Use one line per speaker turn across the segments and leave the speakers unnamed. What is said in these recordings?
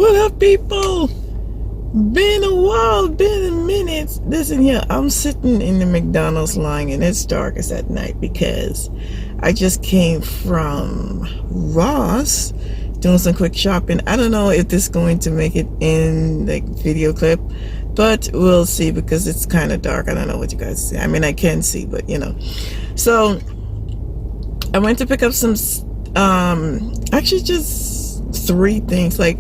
What up, people? Been a while, been a minute. Listen here, I'm sitting in the McDonald's line and it's darkest at night because I just came from Ross doing some quick shopping. I don't know if this is going to make it in the video clip, but we'll see because it's kind of dark. I don't know what you guys see. I mean, I can see, but you know. So I went to pick up some, actually just three things. Like,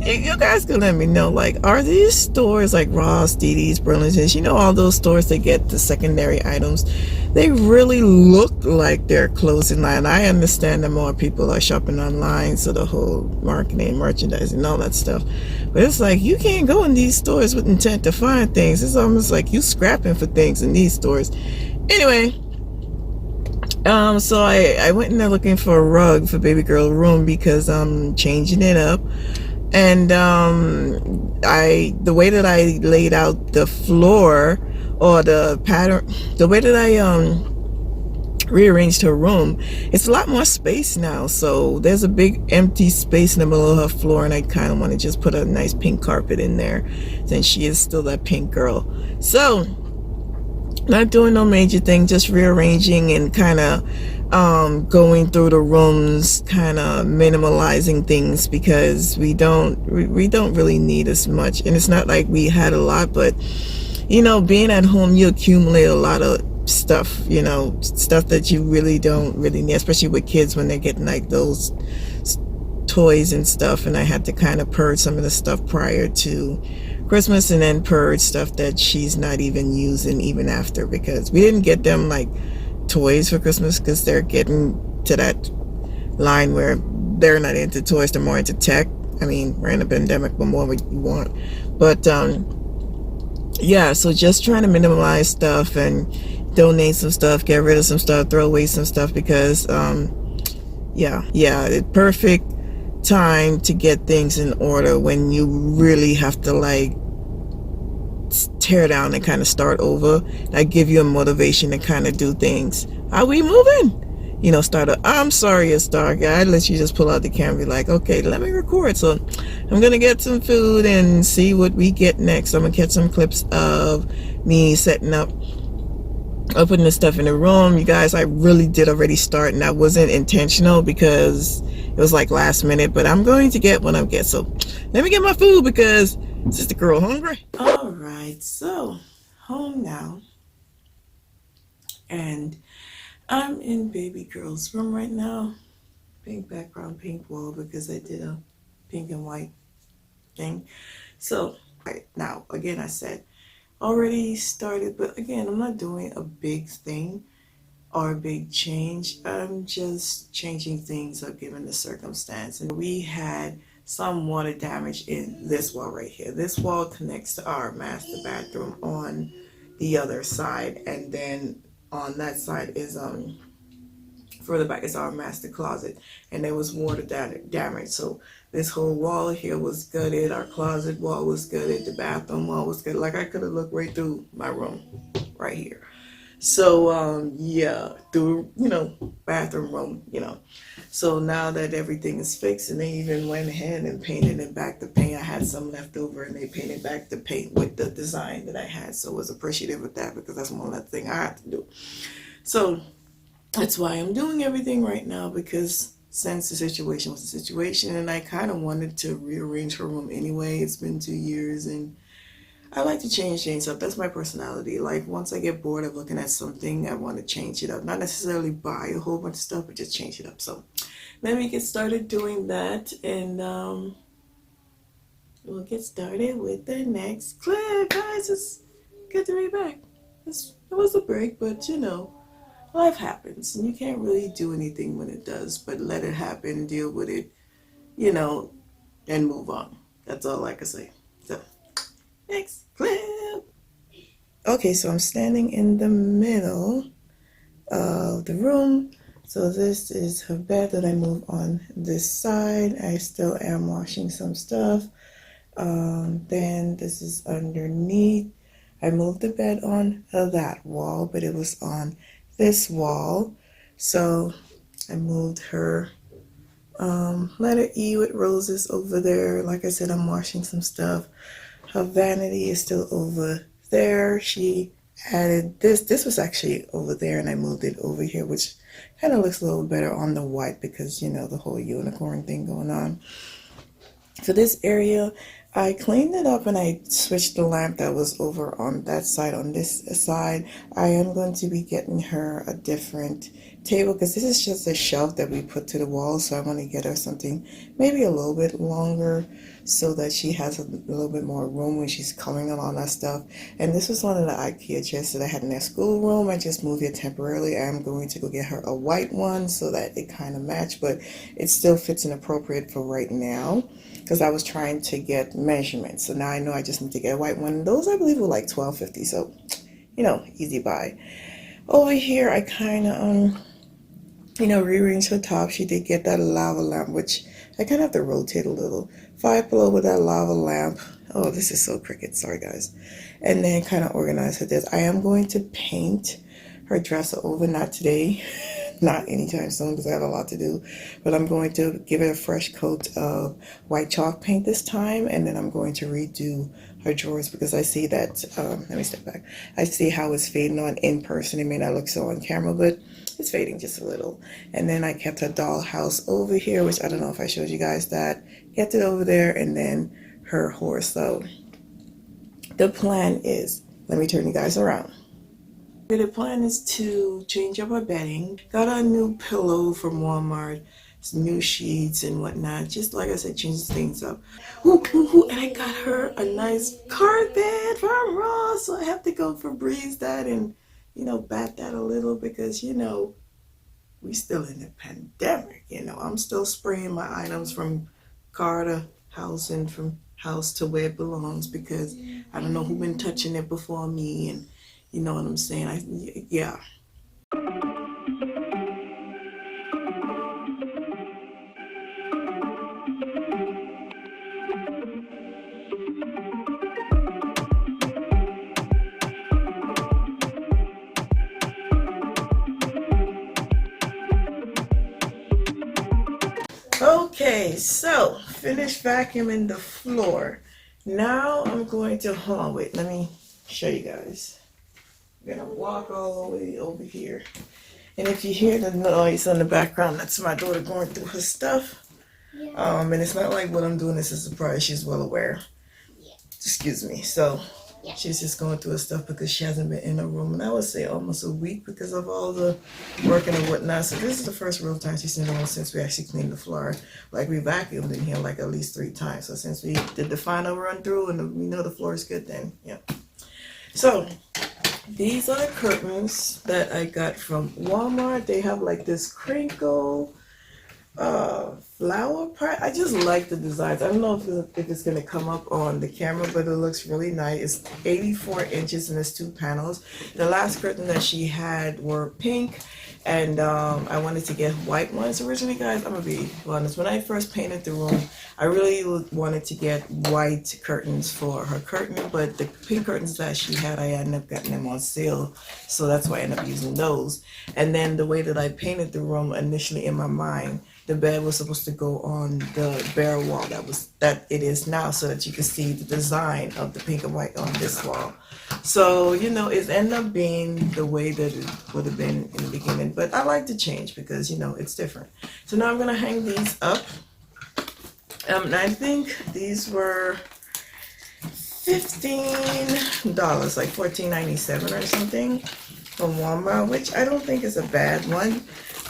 you guys can let me know, like, are these stores like Ross, DD's, Burlington's, you know, all those stores that get the secondary items, they really look like they're closing line. I understand that more people are shopping online, so the whole marketing, merchandising, all that stuff, but it's like you can't go in these stores with intent to find things. It's almost like you scrapping for things in these stores. Anyway, so I went in there looking for a rug for baby girl room because I'm changing it up. And the way that I laid out the floor, or the pattern, the way that I rearranged her room, it's a lot more space now. So there's a big empty space in the middle of her floor, and I kind of want to just put a nice pink carpet in there, since she is still that pink girl. So not doing no major thing, just rearranging and kind of going through the rooms, kind of minimalizing things because we don't really need as much. And it's not like we had a lot, but you know, being at home, you accumulate a lot of stuff, you know, stuff that you really don't really need, especially with kids when they're getting like those toys and stuff. And I had to kind of purge some of the stuff prior to Christmas, and then purge stuff that she's not even using even after, because we didn't get them like toys for Christmas because they're getting to that line where they're not into toys, they're more into tech. I mean, we're in a pandemic, but more what you want. But yeah, so just trying to minimize stuff and donate some stuff, get rid of some stuff, throw away some stuff, because yeah, it's perfect time to get things in order when you really have to like tear down and kind of start over. That give you a motivation to kind of do things. Are we moving? You know, I'm sorry it's dark. I'd let you just pull out the camera and be like, okay, let me record. So I'm gonna get some food and see what we get next. I'm gonna catch some clips of me setting up, putting the stuff in the room. You guys, I really did already start, and that wasn't intentional because it was like last minute, but I'm going to get what I get. So let me get my food because sister girl hungry. All right, so home now, and I'm in baby girl's room right now. Pink background, pink wall, because I did a pink and white thing. So right now, again, I said already started, but again, I'm not doing a big thing or a big change. I'm just changing things up given the circumstance. And we had some water damage in this wall right here. This wall connects to our master bathroom on the other side, and then on that side is further back is our master closet, and there was water damage. So this whole wall here was gutted, our closet wall was gutted, the bathroom wall was gutted. Like I could have looked right through my room right here. So yeah, through, you know, bathroom room, you know. So now that everything is fixed, and they even went ahead and painted it back the paint. I had some left over, and they painted back the paint with the design that I had. So I was appreciative of that, because that's one of the thing I had to do. So that's why I'm doing everything right now, because since the situation was the situation, and I kind of wanted to rearrange her room anyway. It's been 2 years, and I like to change things up. That's my personality. Like, once I get bored of looking at something, I want to change it up. Not necessarily buy a whole bunch of stuff, but just change it up. So let me get started doing that, and we'll get started with the next clip. Guys, it's good to be back. It was a break, but you know, life happens, and you can't really do anything when it does, but let it happen, deal with it, you know, and move on. That's all I can say. So, next clip. Okay, so I'm standing in the middle of the room. So this is her bed that I moved on this side. I still am washing some stuff. Then this is underneath. I moved the bed on that wall, but it was on this wall. So I moved her Letter E with roses over there. Like I said, I'm washing some stuff. Her vanity is still over there. She added this. This was actually over there, and I moved it over here, which kind of looks a little better on the white because, you know, the whole unicorn thing going on. For this area, I cleaned it up and I switched the lamp that was over on that side. On this side, I am going to be getting her a different table because this is just a shelf that we put to the wall. So I want to get her something maybe a little bit longer so that she has a little bit more room when she's coloring and all that stuff. And this was one of the IKEA chairs that I had in their schoolroom. I just moved it temporarily. I'm going to go get her a white one so that it kind of match, but it still fits inappropriate for right now because I was trying to get measurements. So now I know I just need to get a white one. Those I believe were like $12.50. So, you know, easy buy. Over here, I kind of rearranged her top. She did get that lava lamp, which I kind of have to rotate a little. Five below with that lava lamp. Oh, this is so cricket. Sorry, guys. And then kind of organize her this. I am going to paint her dresser over, not today, not anytime soon because I have a lot to do. But I'm going to give it a fresh coat of white chalk paint this time. And then I'm going to redo her drawers because I see that, let me step back. I see how it's fading on in person. It may not look so on camera, but it's fading just a little. And then I kept her dollhouse over here, which I don't know if I showed you guys that. Kept it over there, and then her horse. So the plan is, let me turn you guys around. The plan is to change up her bedding. Got a new pillow from Walmart, some new sheets and whatnot. Just like I said, change things up. And I got her a nice carpet from Ross. So I have to go Febreze that and, bat that a little because, we still in the pandemic. I'm still spraying my items from car to house and from house to where it belongs because I don't know who been touching it before me, and you know what I'm saying? Yeah. Okay, so finished vacuuming the floor. Now I'm going to, hold on, wait, let me show you guys. I'm gonna walk all the way over here. And if you hear the noise in the background, that's my daughter going through her stuff. Yeah. And it's not like what I'm doing is a surprise. She's well aware. Yeah. Excuse me. So yeah. She's just going through her stuff because she hasn't been in her room, and I would say almost a week because of all the working and whatnot. So this is the first real time she's in the room since we actually cleaned the floor. Like we vacuumed in here like at least 3 times. So since we did the final run through and we know the floor is good, then yeah. So these are the curtains that I got from Walmart. They have like this crinkle flower part. I just like the designs. I don't know if it's going to come up on the camera, but it looks really nice. It's 84 inches and it's 2 panels. The last curtain that she had were pink, and I wanted to get white ones originally, guys. I'm going to be honest. When I first painted the room, I really wanted to get white curtains for her curtain, but the pink curtains that she had, I ended up getting them on sale, so that's why I ended up using those. And then the way that I painted the room initially in my mind, the bed was supposed to go on the bare wall that it is now, so that you can see the design of the pink and white on this wall. So, it ended up being the way that it would have been in the beginning. But I like to change because, it's different. So now I'm going to hang these up. And I think these were $15, like $14.97 or something from Walmart, which I don't think is a bad one.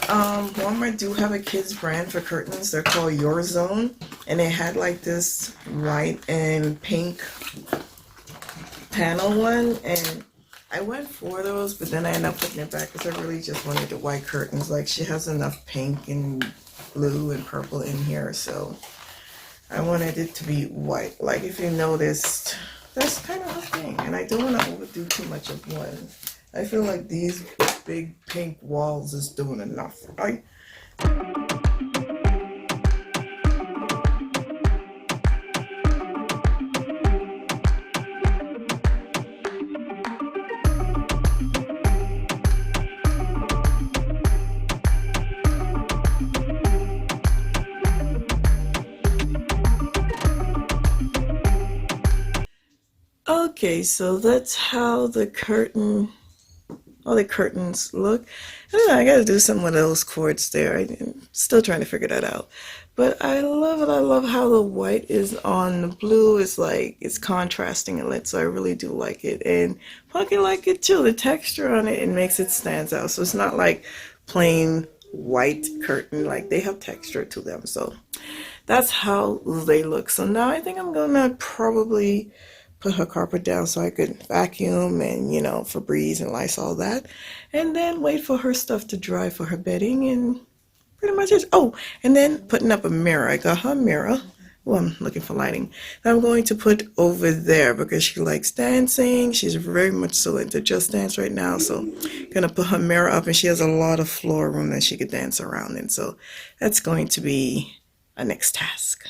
Walmart do have a kids brand for curtains. They're called Your Zone, and they had like this white and pink panel one, and I went for those, but then I ended up putting it back because I really just wanted the white curtains. Like, she has enough pink and blue and purple in here, so I wanted it to be white. Like, if you noticed, that's kind of a thing, and I don't want to overdo too much of one. I feel like these big pink walls is doing enough, right? Okay, so that's how the curtain, all the curtains look. I don't know, I gotta do something with those cords there. I'm still trying to figure that out. But I love it. I love how the white is on the blue. It's like, it's contrasting a lot, so I really do like it. And Pumpkin like it too. The texture on it, it makes it stands out. So it's not like plain white curtain. Like, they have texture to them. So that's how they look. So now I think I'm gonna probably put her carpet down so I could vacuum and, you know, Febreze and lice all that, and then wait for her stuff to dry for her bedding, and pretty much it. Oh, and then putting up a mirror. I got her a mirror. Well, I'm looking for lighting. That I'm going to put over there because she likes dancing. She's very much so into Just Dance right now. So gonna put her mirror up, and she has a lot of floor room that she could dance around in. So that's going to be a next task.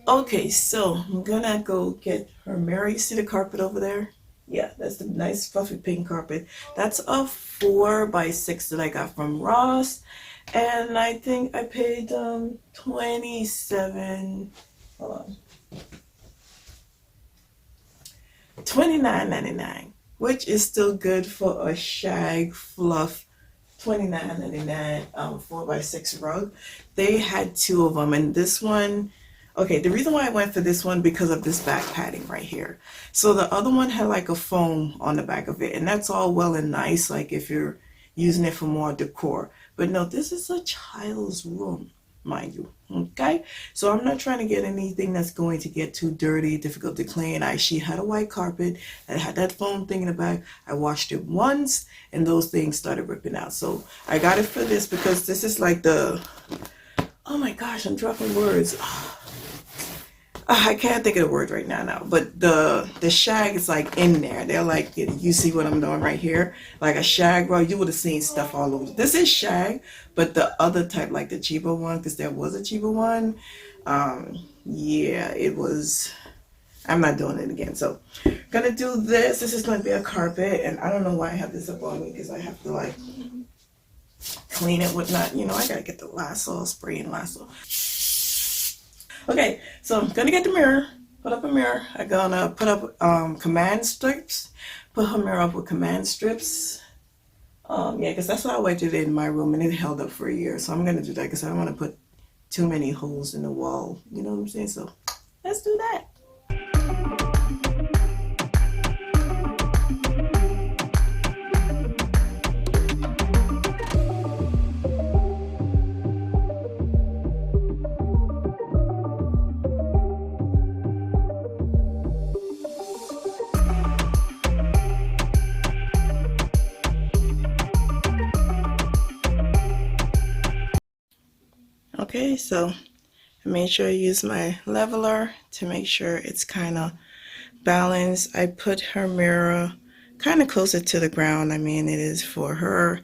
Okay, so I'm gonna go get her mirror. You see the carpet over there? Yeah, that's the nice fluffy pink carpet. That's a 4x6 that I got from Ross. And I think I paid 27, hold on, $29.99, which is still good for a shag fluff $29.99 4x6 rug. They had two of them, and this one, okay, the reason why I went for this one because of this back padding right here. So the other one had like a foam on the back of it, and that's all well and nice, like if you're using it for more decor. But no, this is a child's room, mind you. Okay, so I'm not trying to get anything that's going to get too dirty, difficult to clean. She had a white carpet that had that foam thing in the back. I washed it once, and those things started ripping out. So I got it for this because this is like the, oh my gosh, I'm dropping words. I can't think of the word right now, but the shag is like in there. They're like, you see what I'm doing right here? Like a shag rug, you would have seen stuff all over. This is shag, but the other type, like the cheaper one, because there was a cheaper one. Yeah, it was, I'm not doing it again. So gonna do this. This is gonna be a carpet, and I don't know why I have this up on me because I have to like clean it with not, you know, I gotta get the Lysol, spray and Lysol. Okay, so I'm gonna get the mirror, put up a mirror. I'm gonna put up command strips, put her mirror up with command strips. Yeah, because that's how I did it in my room, and it held up for a year. So I'm gonna do that because I don't want to put too many holes in the wall. You know what I'm saying? So let's do that. Okay, so I made sure I use my leveler to make sure it's kind of balanced. I put her mirror kind of closer to the ground. I mean, it is for her.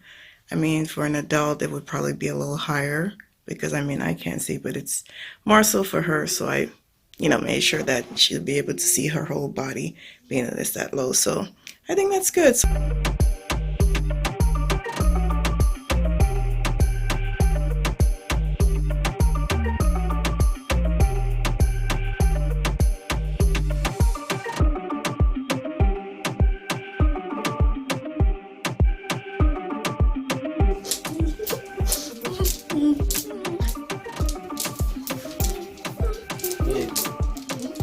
I mean, for an adult, it would probably be a little higher because I mean, I can't see, but it's more so for her. So I, you know, made sure that she'll be able to see her whole body being that it's that low. So I think that's good.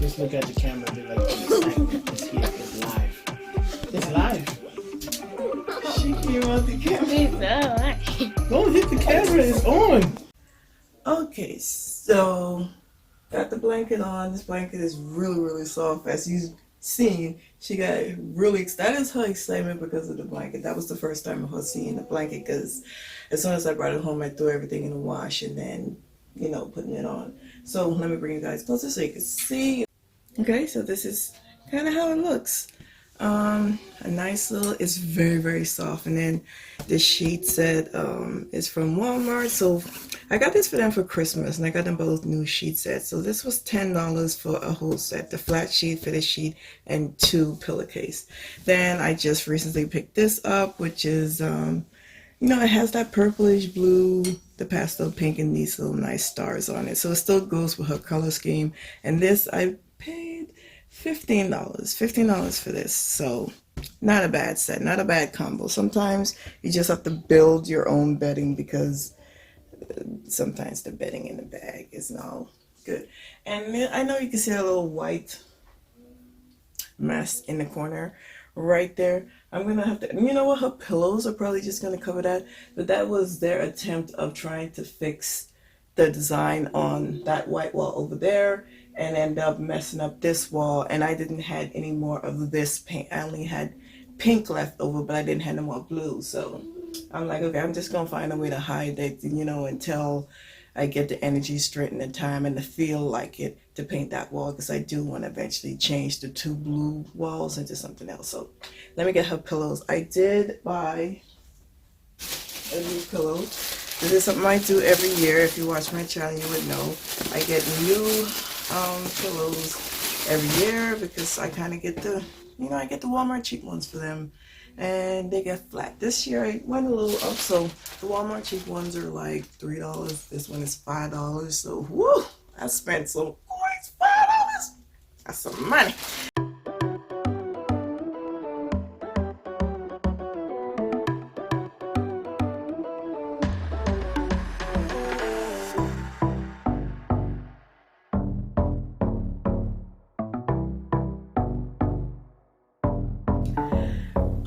Just look at the camera and be like, it's here, it's live. It's live.
She came out the camera.
Don't hit the camera, it's on.
Okay, so got the blanket on. This blanket is really, really soft. As you've seen, she got really, that is her excitement because of the blanket. That was the first time of her seeing the blanket because as soon as I brought it home, I threw everything in the wash and then, you know, putting it on. So let me bring you guys closer so you can see. Okay, so this is kind of how it looks. A nice little, it's very, very soft. And then the sheet set is from Walmart. So I got this for them for Christmas, and I got them both new sheet sets. So this was $10 for a whole set, the flat sheet, fitted sheet, and 2 pillowcase. Then I just recently picked this up, which is, you know, it has that purplish blue, the pastel pink, and these little nice stars on it. So it still goes with her color scheme. And this I paid $15 for this. So not a bad set, not a bad combo. Sometimes you just have to build your own bedding because sometimes the bedding in the bag is not good. And I know you can see a little white mess in the corner right there. I'm gonna have to, you know what, her pillows are probably just gonna cover that, but that was their attempt of trying to fix the design on that white wall over there and end up messing up this wall. And I didn't have any more of this paint. I only had pink left over, but I didn't have no more blue. So I'm like, okay, I'm just gonna find a way to hide it, you know, until I get the energy straight and the time and the feel like it to paint that wall, because I do want to eventually change the two blue walls into something else. So let me get her pillows. I did buy a new pillow. This is something I do every year. If you watch my channel, you would know. I get new pillows every year because I kind of get the, you know, I get the Walmart cheap ones for them. And they get flat. This year I went a little up, so the Walmart cheap ones are like $3. This one is $5. So whoo, I spent some coins, $5. That's some money.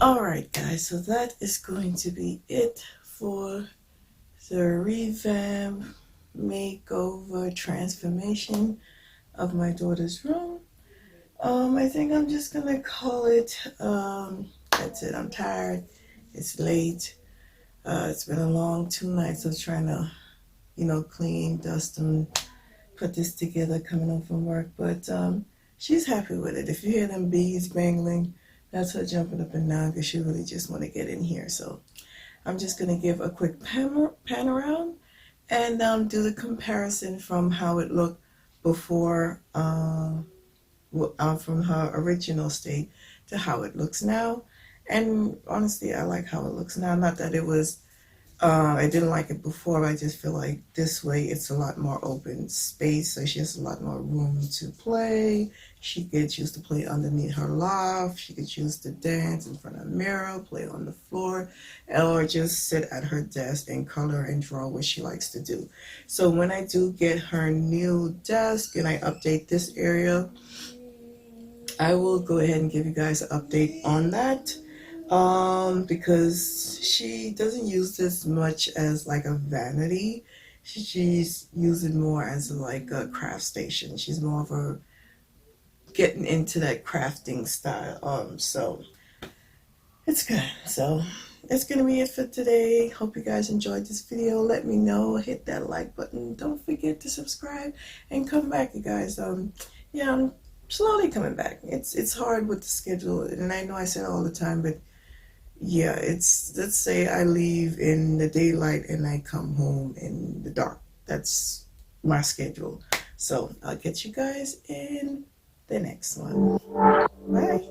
Alright guys, so that is going to be it for the revamp, makeover, transformation of my daughter's room. I think I'm just gonna call it, that's it. I'm tired, it's late, it's been a long 2 nights of trying to, you know, clean, dust, and put this together coming home from work, but she's happy with it. If you hear them bees bangling, that's her jumping up and down because she really just want to get in here. So I'm just going to give a quick pan around and do the comparison from how it looked before, from her original state to how it looks now. And honestly, I like how it looks now. Not that it was, I didn't like it before, but I just feel like this way it's a lot more open space, so she has a lot more room to play. She could choose to play underneath her loft. She could choose to dance in front of the mirror, play on the floor, or just sit at her desk and color and draw what she likes to do. So when I do get her new desk and I update this area, I will go ahead and give you guys an update on that. Because she doesn't use this much as like a vanity. She's using more as like a craft station. She's more of a getting into that crafting style. So it's good. So that's gonna be it for today. Hope you guys enjoyed this video. Let me know. Hit that like button. Don't forget to subscribe and come back, you guys. Yeah, I'm slowly coming back. It's hard with the schedule, and I know I say it all the time, but yeah, it's, let's say I leave in the daylight and I come home in the dark. That's my schedule. So I'll catch you guys in the next one. Bye.